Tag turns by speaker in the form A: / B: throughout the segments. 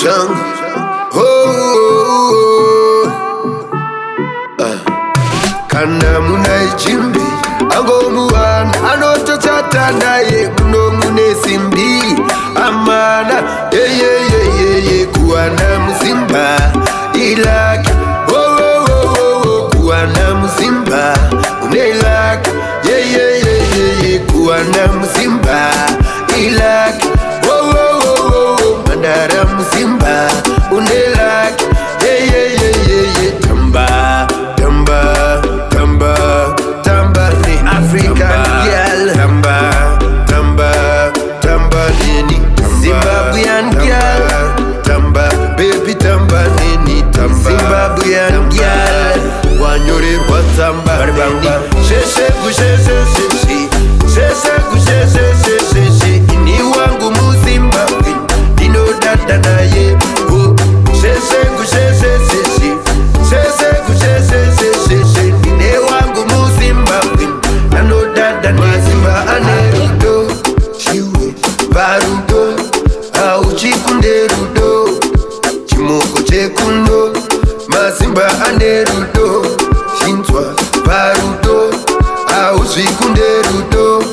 A: changu. Kana munai chimbi ango muwana anototata naye muno mune simbi amana ye kuwana muzimba ilaki kuwana muzimba unelaki ye kuwana muzimba ilaki mandara muzimba unelaki ye tamba ni African girl. Tamba nini Zimbabwean girl. Baby tamba nini Zimbabwean girl. Wanyore watamba nini Sheshe ini wangu muzimbabwe ino dada naye Sheshe ine wangu muzimbabwe nano dada mazimba anerudo chiwe barudo auchikunde rudo chimoko chekundo mazimba anerudo chinzwa barudo auzvikunde rudo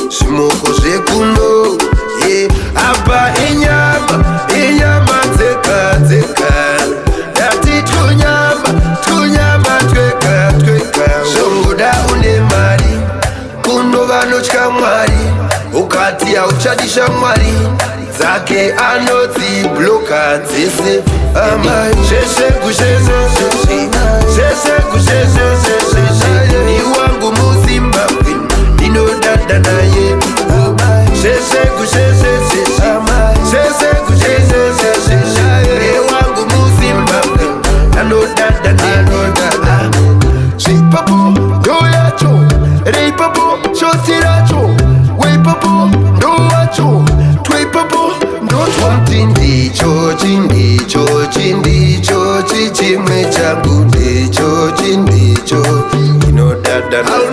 A: zvimoko zvekundo apa inyama dzeka dati tunyama tweka zvongoda une mari kuno vanotya mwari ukati hauchadi shamwari dzake anodzibloka dzese amai ni wangu muzimbabwe ndinodada naye ne wangu muzimbabwe anodada naye chipapo ndoyacho reipapo chotiracho weipapo ndowacho tweipapo ndotwamti ndicho chichimwe changu ndicho inodada naye